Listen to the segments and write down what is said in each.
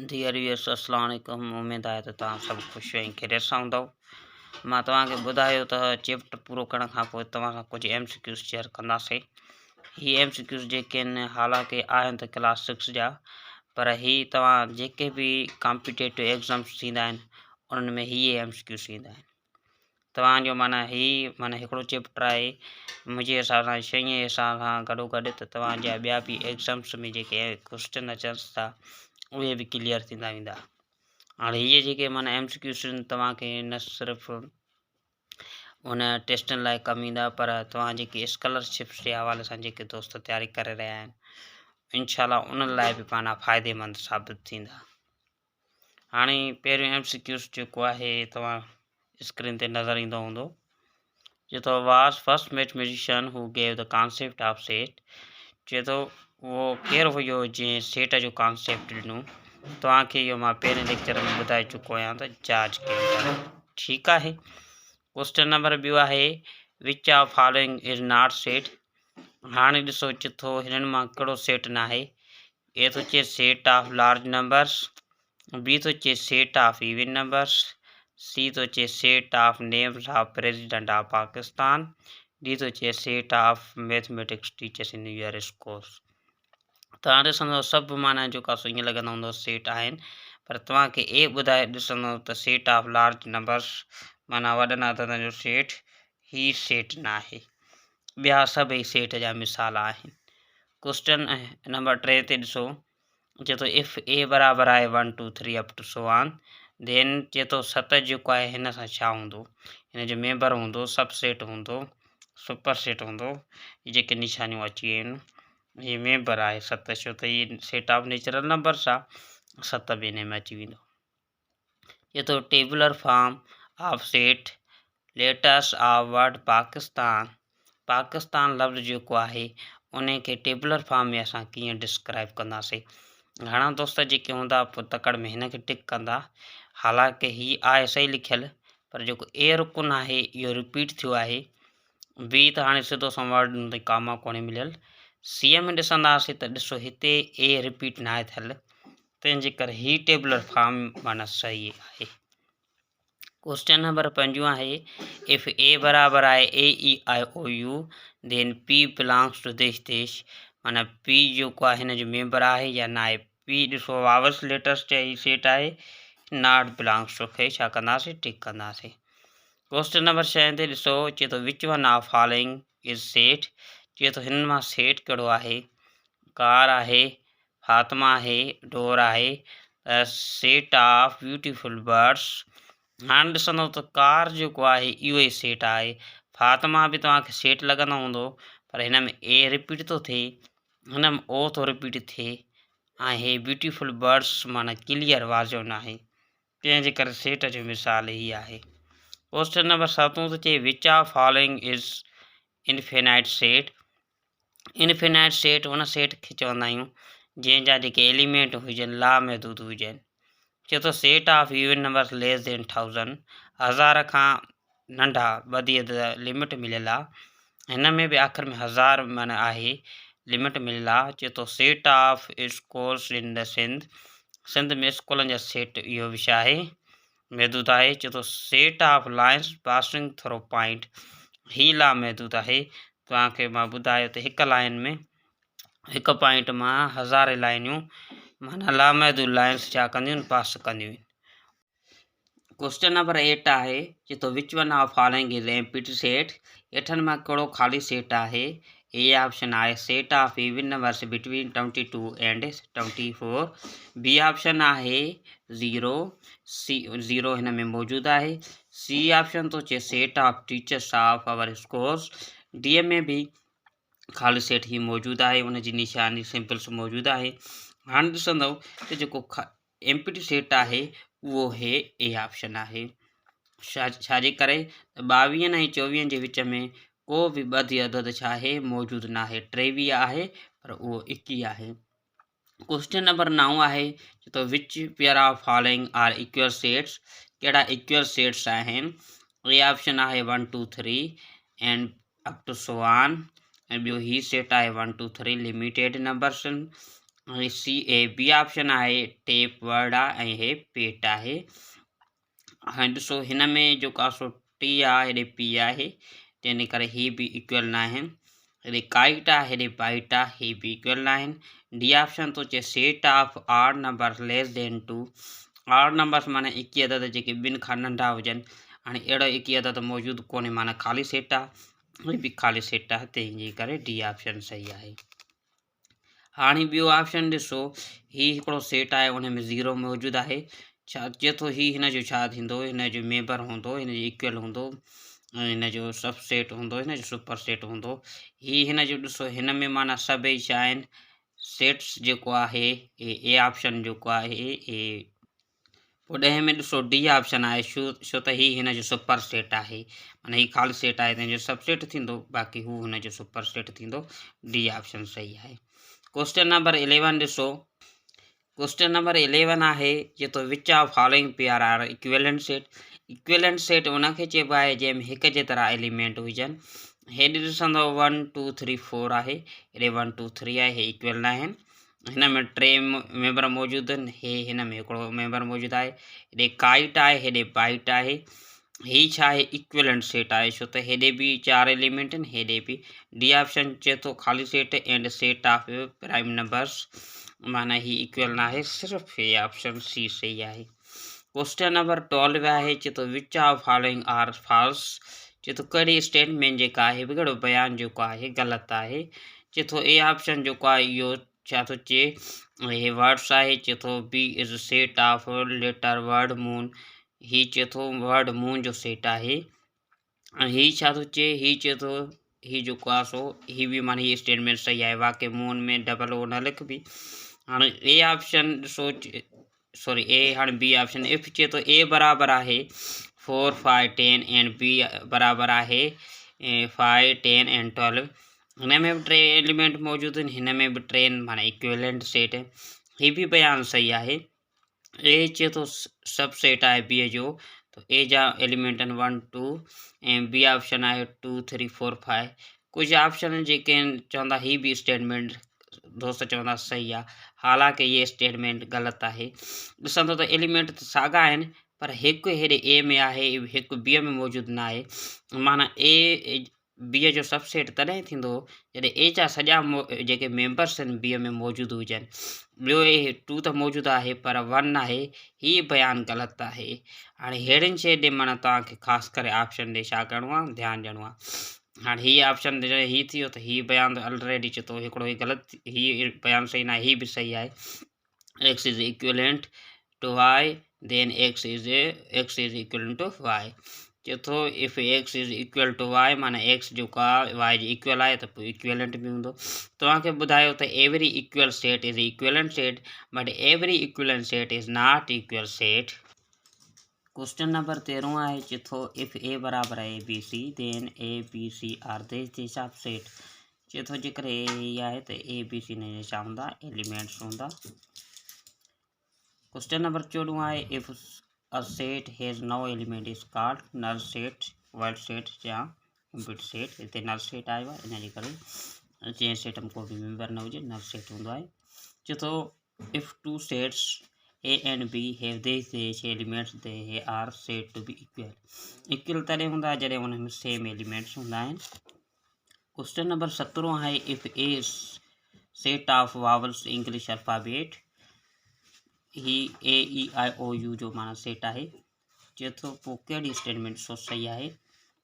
Dear viewers अस्सलाम वालेकुम। उम्मीद आहे त तव्हां सभु ख़ुशि ऐं ख़ैरियत सां हूंदव। मां तव्हांखे ॿुधायो त चैप्टर पूरो करण खां पोइ तव्हां सां कुझु MCQs शेयर कंदासीं। ही MCQs जेके आहिनि हालांकि आहिनि त क्लास 6 जा, पर ही तव्हां जेके बि कॉम्पिटेटिव एग्ज़ाम्स थींदा आहिनि उन्हनि में ही MCQs ईंदा आहिनि। तव्हांजो माना हिकिड़ो चैप्टर आहे मुंहिंजे हिसाब सां 6 हिसाब सां गॾोगॾु त तव्हांजा ॿिया बि एग्ज़ाम्स में जेके क्वेश्चन अचनि था उहे बि क्लियर थींदा वेंदा। हाणे इहे जेके माना MCQs तव्हांखे न सिर्फ़ु उन टेस्टनि लाइ कमु ईंदा, पर तव्हां जेके स्कॉलरशिप्स जे हवाले सां जेके दोस्त तयारी करे रहिया आहिनि इंशाल्लाह उन्हनि लाइ बि पाण फ़ाइदेमंद साबित थींदा। हाणे पहिरियों MCQs जेको आहे तव्हां स्क्रीन ते नज़र ईंदो हूंदो। चए थो वाज़ फर्स्ट मैथमेटिशियन हू gave the concept of set. चए थो उहो केरु हुयो जंहिं सेट जो कॉन्सेप्ट ॾिनो। तव्हांखे इहो मां पहिरें लेक्चर में ॿुधाए चुको आहियां त जॉर्ज कैल्कुलस। ठीकु आहे। क्वेश्चन नंबर ॿियो आहे which of following is not set. हाणे ॾिसो चए थो हिननि मां कहिड़ो सेट न आहे। ए थो चए set of large numbers, B थो चए set of even numbers, C तो चे set of names of president of Pakistan, D तो चे set of mathematics teachers in your school. तव्हां ॾिसंदव सभु माना जेका ईअं लॻंदो हूंदो सेट आहिनि, पर तव्हांखे ए ॿुधाए ॾिसंदव त सेट ऑफ लार्ज नंबर्स माना वॾनि अददनि जो सेट ही सेट न आहे। ॿिया सभई सेट जा मिसाल आहिनि। क्वेश्चन नंबर 3 ते ॾिसो चए थो इफ़ ए बराबर आहे 1 2 3 अप टू सो ऑन, देन चए थो 7 जेको आहे हिन सां छा हूंदो। हिन जो मेंबर हूंदो, सब सेट हूंदो, सुपर सेट हूंदो। ये जेके निशानियूं अची वियूं आहिनि ये मेंबर आहे 7, छो त ये सेट ऑफ नेचुरल नंबर्स आहे, 7 बि हिन में अची वेंदो। चए थो tabular form of set letters of word Pakistan. Pakistan लफ़्ज़ जेको आहे उन खे टेबुलर फॉर्म में असां कीअं डिस्क्राइब कंदासीं। घणा दोस्त जेके हूंदा पोइ तकड़ में हिन खे टिक कंदा। हालांकि ही आहे सही लिखियल, पर जेको ए रुकुन आहे इहो रिपीट थियो आहे। बी त हाणे सिधो सो वर्ड ते कामा कोन्हे मिलियल। सी में ॾिसंदासीं त ॾिसो हिते ए रिपीट न आहे थियल, तंहिंजे करे ही टेबुलर फॉर्म माना सही आहे। क्वेश्चन नंबर 5 आहे इफ़ ए बराबर आहे AEIOU then P belongs to this देश। माना पी जेको आहे हिन जो मेंबर आहे या न आहे। पी ॾिसो वावल्स लेटर्स चई सेट आहे, नॉट बिलोंग्स टू खे छा कंदासीं टिक कंदासीं। क्वेश्चन नंबर 6 ते ॾिसो चए थो which one of following is set. चए थो हिन मां सेट कहिड़ो आहे। कार आहे, फातिमा आहे, डोर आहे, सेट ऑफ ब्यूटीफुल बर्ड्स। हाणे ॾिसंदव त कार जेको आहे इहो ई सेट आहे। फातिमा बि तव्हांखे सेट लॻंदो हूंदो, पर हिन में ए रिपीट थो थिए, हिन में ओ थो रिपीट थिए ऐं हे ब्यूटीफुल बर्ड्स माना क्लियर वाज़ियो न आहे, तंहिंजे करे सेट जो मिसाल ही आहे। क्वेश्चन नंबर 7 तो चए विच of following is infinite set. Infinite set उन सेट खे चवंदा आहियूं जंहिंजा जेके एलिमेंट हुजनि लामहदूद हुजनि। चए थो set of even numbers less than 1000, 1000 खां नंढा वधी लिमिट मिलियल आहे। हिन में बि आख़िर में 1000 माना आहे लिमिट मिलियल आहे। चए थो set of schools in the Sindh. Sindh में स्कूलनि जा सेट इहो विषय आहे महदूद आहे। चए थो set of lines passing through point ही लामहदूद आहे। तव्हांखे मां ॿुधायो त हिकु लाइन में हिकु पॉइंट मां 1000 लाइनियूं माना लामहदूद लाइन्स छा कंदियूं आहिनि पास कंदियूं आहिनि। क्वेश्चन नंबर 8 आहे चए थो which one of following is empty set. हेठनि मां कहिड़ो ख़ाली सेट आहे। ए ऑप्शन आहे set of even numbers between 22 and 24। B option आहे 0, सी हिन में मौजूदु आहे। सी ऑप्शन तो चए set of teachers of our schools. D में भी ख़ाली सेट ही मौजूदु आहे, उनजी निशानी सिंपल्स मौजूदु आहे। हाणे ॾिसंदव त जेको एम्प्टी सेट आहे उहो हे ए ऑप्शन आहे। छाजे करे 22 ऐं 24 जे विच में को बि ॿधी अदद छा आहे मौजूदु न आहे। 23 आहे पर उहो 21 आहे। क्वेश्चन नंबर 9 आहे चए थो which pair of following are equal sets. कहिड़ा इक्वल सेट्स आहिनि। ए ऑप्शन आहे 1 2 3 and up to so on. ऐं ॿियो ही सेट आहे 1 2 3 लिमिटेड नंबर्स। बी ऑप्शन आहे टेप वर्ड आहे ऐं हे पेट आहे। हाणे ॾिसो हिन में जेको आहे सो टी आहे हेॾे पी आहे, तंहिंजे करे ही बि इक्वल न आहिनि। हेॾे काइट आहे हेॾे बाइट आहे, ही बि इक्वल न आहिनि। डी ऑप्शन थो चए set of odd numbers less than 2। Odd numbers माना 21 अदद जेके ॿिनि खां नंढा हुजनि। हाणे अहिड़ा 21 अदद मौजूदु कोन्हे माना ख़ाली सेट आहे, ही बि ख़ाली सेट आहे, तंहिंजे करे डी ऑप्शन सही आहे। हाणे ॿियो ऑप्शन ॾिसो, ही हिकिड़ो सेट आहे उन में 0 मौजूदु आहे। छा चए थो ही हिन जो छा थींदो, हिन जो मेंबर हूंदो, हिन जो इक्वल हूंदो, हिन जो सब सेट हूंदो, हिन जो सुपर सेट हूंदो। ही हिन जो ॾिसो हिन में माना सभई छा आहिनि सेट्स जेको आहे ए ऑप्शन जेको आहे ए। पोइ 10 में ॾिसो डी ऑप्शन आहे, छो त ही हिन जो सुपर सेट आहे, माना ही ख़ाली सेट आहे तंहिंजो सब सेट थींदो, बाक़ी हू हुन जो सुपर सेट थींदो। डी ऑप्शन सही आहे। क्वेश्चन नंबर 11 ॾिसो, क्वेश्चन नंबर 11 आहे जे तो which of following pair are equivalent set. Equivalent set उनखे चइबो आहे जंहिंमें हिक जेतिरा एलिमेंट हुजनि। हेॾे ॾिसंदो 1 2 3 4 आहे, हेॾे 1 2 3 आहे, हे इक्वल न आहिनि। हिन में 3 मेंबर मौजूदु आहिनि, हे हिन में हिकिड़ो मेंबर मौजूदु आहे। हेॾे काइट आहे, हेॾे बाइट आहे, ही छा आहे इक्विवेलेंट सेट आहे, छो त हेॾे बि 4 एलिमेंट आहिनि, हेॾे बि। डी ऑप्शन चए थो ख़ाली set and set of prime numbers, माना ही इक्वल न आहे, सिर्फ़ ये ऑप्शन सी सही आहे। क्वेश्चन नंबर 12 आहे, चए थो विच ऑफ फॉलोइंग आर फॉल्स। चए थो कहिड़ी स्टेटमेंट जेका आहे हिकिड़ो बयान जेको आहे ग़लति आहे। चए थो ए ऑप्शन जेको आहे इहो छा थो चए, हे वर्ड्स आहे। चए थो B is set of letter word moon, ही चए थो वर्ड मून जो सेट आहे। ही छा थो चए, ही चए थो ही जेको आहे सो ही बि माना ही स्टेटमेंट सही आहे, वाक़ई मून में डबल ओ न लिखबी। हाणे ए ऑप्शन ॾिसो, सॉरी ए, हाणे बी ऑप्शन इफ चए थो ए बराबर आहे 4 5 10 एंड बी बराबर आहे 5 10 एंड 12। हिन में बि 3 एलिमेंट मौजूदु आहिनि, हिन में बि 3 माना इक्विवेलेंट सेट है, ही बि बयान सही आहे। ए चए थो सब सेट आहे बी जो, तो ए जा एलिमेंट आहिनि 1 2 ऐं बी ऑप्शन आहे 2 3 4 5। कुछ ऑप्शन जेके चवंदा ही भी स्टेटमेंट दोस्त चवंदा सही आहे, हालांकि ये स्टेटमेंट ग़लति आहे। ॾिसंदो त एलिमेंट त साॻा आहिनि, पर हिकु हेॾे ए में आहे, हिकु बी में मौजूदु न आहे, माना ए बी जो सबसेट तॾहिं थींदो जॾहिं ए जा सॼा जेके मेंबर्स आहिनि बी में मौजूदु हुजनि। ॿियो ए 2 त मौजूदु आहे पर 1 आहे, ही बयानु ग़लति आहे। हाणे अहिड़ियुनि शइ ॾे माना तव्हांखे ख़ासि करे ऑप्शन ॾे छा करिणो आहे, ध्यानु ॾियणो आहे। हाणे ही ऑप्शन ही थियो त ही बयानु ऑलरेडी चए थो हिकिड़ो ही ग़लति, ही बयानु सही न आहे, ही बि सही आहे। X is equivalent to Y then X is equivalent to Y. चए थो if X is equal to Y माना एक्स जेको आहे वाई जे इक्वल आहे त पोइ इक्विवेलेंट बि हूंदो। तव्हांखे ॿुधायो त every equal set is equivalent set but every equivalent set is not equal set. Question number 13 आहे, चए थो इफ ए बराबर आहे A B C then A B C are this of set. चए थो जेकर ए आहे त ए बी सी ने छा हूंदा एलिमेंट्स हूंदा। क्वेश्चन नंबर 14 आहे, if a set has no element is called null set, void set या कंप्लीट सेट। हिते नल सेट आयो आहे, इन जे करे जंहिं सेट में को बि मेंबर न हुजे नल सेट हूंदो आहे। चए थो if two sets A and B have these elements they are said to be equal। Equal तॾहिं हूंदा जॾहिं उन में सेम एलिमेंट्स हूंदा आहिनि। क्वेश्चन नंबर 17 आहे, if A set of vowels English alphabet, ही ए ई आई ओ यू जो माना सेट आहे। चए थो पोइ कहिड़ी स्टेटमेंट सो सही आहे,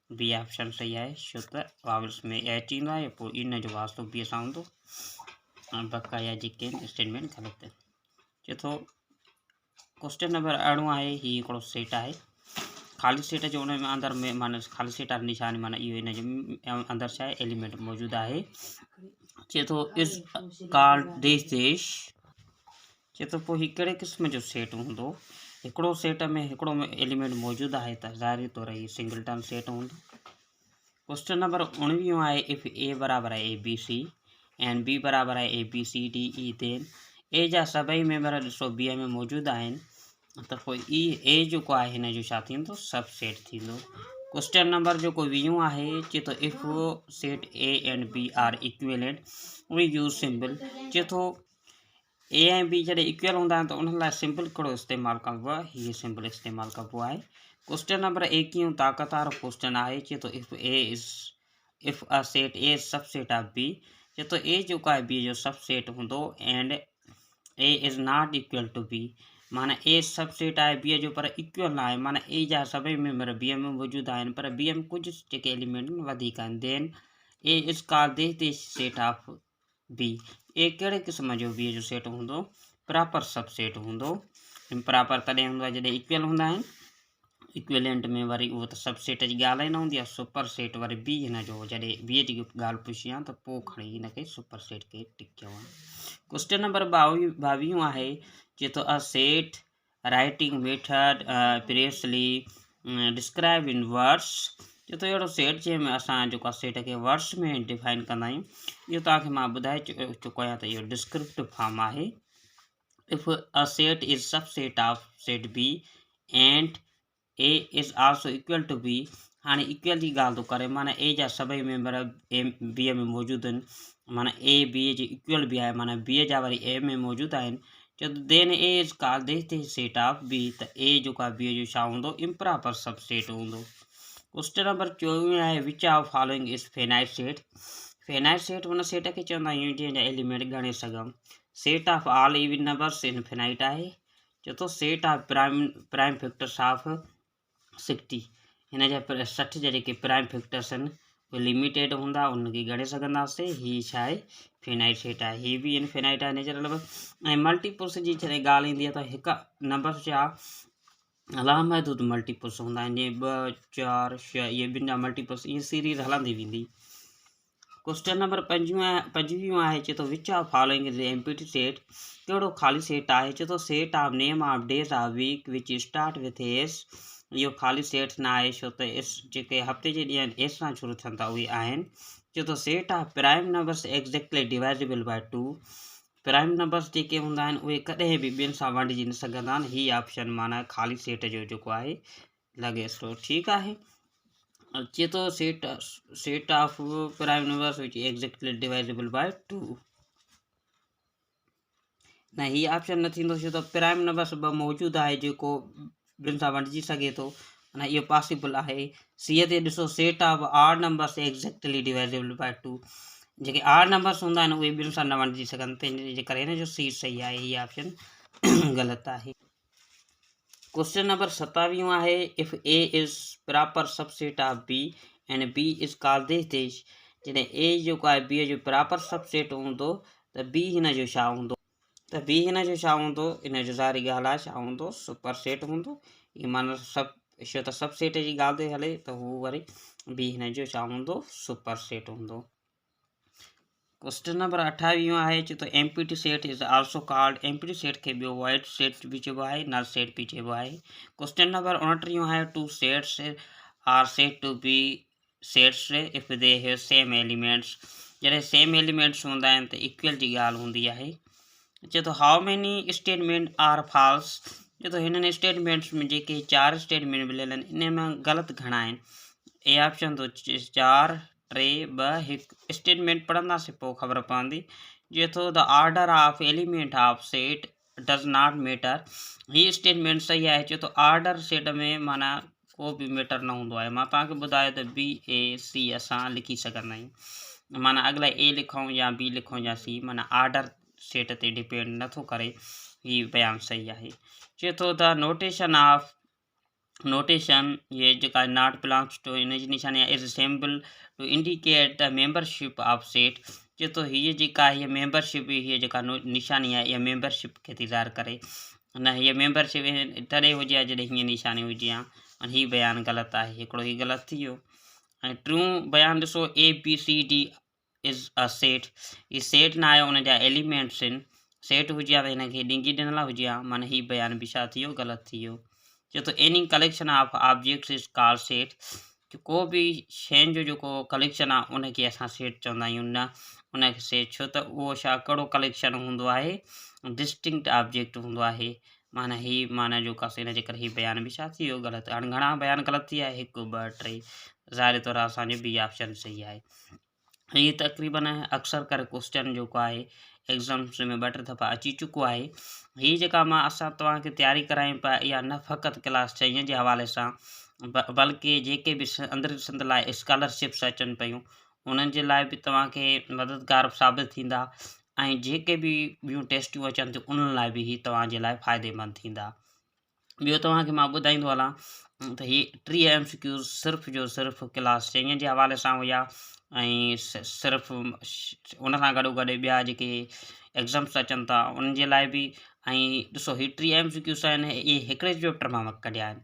बी ऑप्शन सही आहे, छो त वावल्स में एच ईंदो आहे, पोइ इन जो वास्तो बी सां हूंदो, बकाया जेके स्टेटमेंट ग़लति आहिनि। चए थो क्वेश्चन नंबर 18 आहे, ही हिकिड़ो सेट आहे, ख़ाली सेट जो उन में अंदर में माना ख़ाली सेट वारी निशानी माना इहो इन जे अंदर छा आहे एलिमेंट मौजूदु आहे। चए थो इज़ कॉल्ड दिस देश। चए थो पोइ ही कहिड़े क़िस्म जो सेट हूंदो, हिकिड़ो सेट में हिकिड़ो एलिमेंट मौजूदु आहे त ज़ाहिरी तौर ही सिंगलटन सेट हूंदो। क्वेश्चन नंबर 19 आहे, इफ़ ए बराबर आहे A B C and B बराबर आहे A B C D E then A जा सभई मेंबर ॾिसो बी में मौजूदु आहिनि त पोइ ए जेको आहे हिन जो छा थींदो सब सेट थींदो। क्वेश्चन नंबर जेको 20 आहे, चए थो if set A and B are equivalent we use symbol. चए थो ए ऐं बी जॾहिं इक्वल हूंदा आहिनि त उन लाइ सिंपल कहिड़ो इस्तेमालु कबो आहे, हीअ सिंपल इस्तेमालु कबो आहे। क्वेश्चन नंबर 21 ताक़त वारो क्वेश्चन आहे, चए थो if a set A is subset of B, चए थो ए जेको आहे बी जो सबसेट हूंदो and A is not equal to B, माना ए सबसेट आहे बी जो पर इक्वल न आहे, माना ए जा सभई मेंबर बी में मौजूदु आहिनि पर बी में कुझु जेके एलिमेंट वधीक आहिनि, then A is called the set of B. ए कहिड़े क़िस्म जो बी जो सेट हूंदो, प्रॉपर सबसेट हूंदो। प्रॉपर तॾहिं हूंदो आहे जॾहिं इक्वल हूंदा आहिनि, इक्विलेंट में वरी उहो त सबसेट जी ॻाल्हि ई न हूंदी आहे। सुपर सेट वरी बी हिन जो जॾहिं बी जी ॻाल्हि पुछी आहे त पोइ खणी हिनखे सुपर सेट खे टिक कयो आहे। क्वेश्चन नंबर 22 आहे, चए थो a set writing method previously describe in words, चए थो अहिड़ो सेट जंहिंमें असां जेको आहे सेट खे वर्ड्स में डिफाइन कंदा आहियूं। इहो तव्हांखे मां ॿुधाए चुको आहियां त इहो डिस्क्रिप्टिव फॉर्म आहे। If a set is subset of set B and A is also equal to B, हाणे इक्वल जी ॻाल्हि थो करे, माना ए जा सभई मेंबर ए बी में मौजूदु आहिनि, माना ए बी जे इक्वल बि आहे, माना बी जा वरी ए में मौजूदु आहिनि। चए थो then A is called the set of B, त ए जेको आहे बी जो छा हूंदो, इम्प्रॉपर सबसेट हूंदो। क्वेश्चन नंबर 24 आहे, which of following is finite set. Finite set हुन सेट खे चवंदा आहियूं जंहिंजा एलिमेंट ॻणे सघूं। Set of all even numbers infinite आहे। चए थो set of prime factors of 60, हिन जा 60 जा जेके प्राइम फैक्टर्स आहिनि उहे लिमिटेड हूंदा, उनखे ॻणे सघंदासीं। हीअ छा आहे, फिनाइट सेट आहे। हीअ बि इनफिनाइट आहे नेचुरल। ऐं मल्टीपुल्स जी जॾहिं ॻाल्हि ईंदी आहे त हिकु नंबर जा लामहदूद मल्टीपुल्स हूंदा आहिनि, जीअं 2, 4, 6 इहे ॿिनि जा मल्टीपुल्स, इहा सीरीज़ हलंदी वेंदी। क्वेश्चन नंबर 25 आहे, चए थो विच of following is empty set, कहिड़ो ख़ाली सेट आहे। चए थो set of name of days of week which start with S, इहो ख़ाली सेट न आहे छो त एस जेके हफ़्ते जे ॾींहं आहिनि एस सां शुरू थियनि था उहे आहिनि। चए थो set of prime numbers exactly divisible by 2, prime numbers जेके हूंदा आहिनि उहे कॾहिं बि ॿियनि सां वंडिजी न सघंदा आहिनि। हीअ ऑप्शन माना ख़ाली सेट जो जेको आहे लॻे थो, ठीकु आहे। चए थो set of prime numbers which exactly divisible by 2, न हीअ ऑप्शन न थींदो छो त प्राइम नंबर्स ॿ मौजूदु आहे जेको ॿियनि सां वंडिजी सघे थो, माना इहो पॉसिबल आहे। सीअ ते ॾिसो, set of odd numbers exactly divisible by 2, जेके आड नंबर्स हूंदा आहिनि उहे ॿियनि सां न वंडिजी सघनि, तंहिंजे करे हिन जो सी सही आहे, हीअ ऑप्शन ग़लति आहे। क्वेश्चन नंबर 27 आहे, if A is proper subset of B and B is called this, जॾहिं ए जेको आहे बी जो प्रॉपर सबसेट हूंदो त बी हिन जो छा हूंदो, त बी हिन जो छा हूंदो, इन जो ज़ाहिरी ॻाल्हि आहे छा हूंदो, सुपर सेट हूंदो। इहो माना छो त सबसेट जी ॻाल्हि थी हले त हू वरी बी हिन जो छा हूंदो, सुपर सेट हूंदो। क्वेश्चन नंबर 28 आहे, चए थो empty set is also called, empty set खे ॿियो वाइट सेट भी चइबो आहे, नल सेट भी चइबो आहे। क्वेश्चन नंबर 29 आहे, two sets are said to be sets if they have same elements, जॾहिं सेम एलिमेंट्स हूंदा आहिनि त इक्वल जी ॻाल्हि हूंदी आहे। चए थो हाउ मेनी स्टेटमेंट आर फॉल्स, चए थो हिननि स्टेटमेंट्स में जेके 4 स्टेटमेंट मिलियल आहिनि इन में ग़लति घणा आहिनि। ए ऑप्शन तो 4, 3, 2, 1। स्टेटमेंट पढ़ंदासीं पोइ ख़बर पवंदी। चए थो the order of element of set does not matter, हीअ स्टेटमेंट सही आहे। चए थो ऑर्डर सेट में माना को बि मैटर न हूंदो आहे। मां तव्हांखे ॿुधायो त बी ए सी असां लिखी सघंदा आहियूं, माना अगला ए लिखूं या बी लिखूं या सी, माना ऑर्डर सेट ते डिपेंड नथो करे, हीअ बयानु सही आहे। चए थो द नोटेशन ये जेका नॉट बिलोंग्स टू, इन जी निशानी आहे is symbol to indicate the membership of set, चए थो हीअ जेका हीअ मेंबरशिप, हीअ जेका निशानी आहे इहा मेंबरशिप खे थी ज़ाहिर करे, न हीअ मेंबरशिप तॾहिं हुजे आहे जॾहिं हीअ निशानी हुजे आहे, ऐं हीअ बयानु ग़लति आहे, हिकिड़ो हीअ ग़लति थी वियो। ऐं ट्रू बयानु ॾिसो, A B C D is a set, हीअ सेट न आहे, उन जा एलिमेंट्स आहिनि। सेट हुजे आहे त हिनखे ॾिंगी ॾिनल हुजे आहे, माना हीअ बयानु बि छा थी वियो, ग़लति थी वियो। चए थो any collection of objects is called set, को बि शयुनि जो जेको कलेक्शन आहे उनखे असां सेट चवंदा आहियूं, न उनखे सेट, छो त उहो छा कहिड़ो कलेक्शन हूंदो आहे, डिस्टिंक्ट ऑब्जेक्ट हूंदो आहे, माना हीअ माना जेको आहे हिन जे करे हीअ बयानु बि छा थी वियो, ग़लति। हाणे घणा बयानु ग़लति थी आहे, 1, 2, 3, ज़ाहिर तौरु असांजो बी ऑप्शन सही आहे। हीअ तक़रीबन अक्सर करे क्वेश्चन जेको आहे एग्ज़ाम्स में 2-3 दफ़ा अची चुको आहे। हीअ जेका असां तव्हांखे तयारी करायूं पिया, इहा न फ़क़ति क्लास 6 जे हवाले सां बल्कि जेके बि अंदरि संद लाइ स्कॉलरशिप्स अचनि पियूं, उन्हनि जे लाइ बि तव्हांखे मददगार साबित थींदा, ऐं जेके बि ॿियूं टेस्टियूं अचनि थियूं उन्हनि लाइ बि ही तव्हांजे लाइ फ़ाइदेमंद थींदा। ॿियो तव्हांखे मां ॿुधाईंदो हलां त हीअ 30 MCQs सिर्फ़ जो सिर्फ़ क्लास 6 जे हवाले सां हुया, ऐं सिर्फ़ उन सां गॾोगॾु ॿिया जेके एग्ज़ाम्स अचनि था उन्हनि जे लाइ बि। ऐं ॾिसो हीअ 30 MCQs आहिनि, इहे हिकिड़े चैप्टर मां कढिया आहिनि।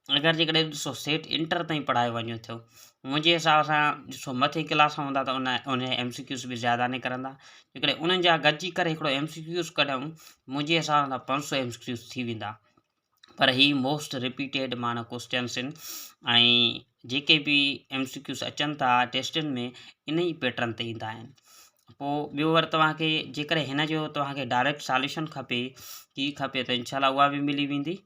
अगरि जेकॾहिं ॾिसो सेठ इंटर ताईं पढ़ायो वञे थो, मुंहिंजे हिसाब सां ॾिसो मथे क्लास हूंदा त उन MCQs बि ज़्यादा निकिरंदा। जेकॾहिं उन्हनि जा गॾिजी करे हिकिड़ो MCQs कढूं, मुंहिंजे हिसाब सां 500 MCQs थी वेंदा। पर ही मोस्ट रिपीटेड माना क्वेश्चन्स आहिनि, ऐं जेके बि MCQs अचनि था टेस्टनि में इन ई पैटर्न ते ईंदा आहिनि। पोइ ॿियो वरी तव्हांखे जेकॾहिं हिन जो तव्हांखे डायरेक्ट सॉल्यूशन खपे, की खपे, त इनशाला उहा बि मिली वेंदी।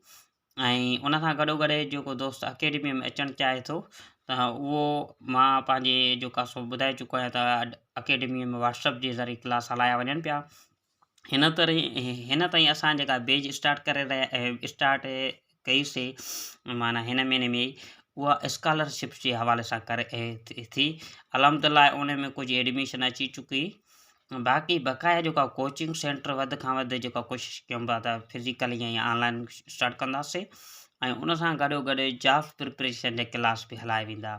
ऐं उन सां गॾोगॾु जेको दोस्त अकेडमी में अचणु चाहे थो त उहो मां पंहिंजे जेका सो ॿुधाए चुको आहियां त अकेडमीअ में व्हाट्सअप जे ज़रिए क्लास हलाया वञनि पिया। हिन ताईं असां जेका बैच स्टार्ट कईसीं माना हिन महीने में ई, उहा स्कॉलरशिप जे हवाले सां करे थी। अलहमदिल्ला उन में कुझु एडमिशन अची चुकी। बाक़ी बक़ाया जेका कोचिंग सेंटर वधि खां वधि जेका कोशिशि कयूं पिया त फिज़िकली या ऑनलाइन स्टार्ट कंदासीं, ऐं उन सां गॾोगॾु जॉब प्रिपरेशन जा क्लास बि हलाए वेंदा।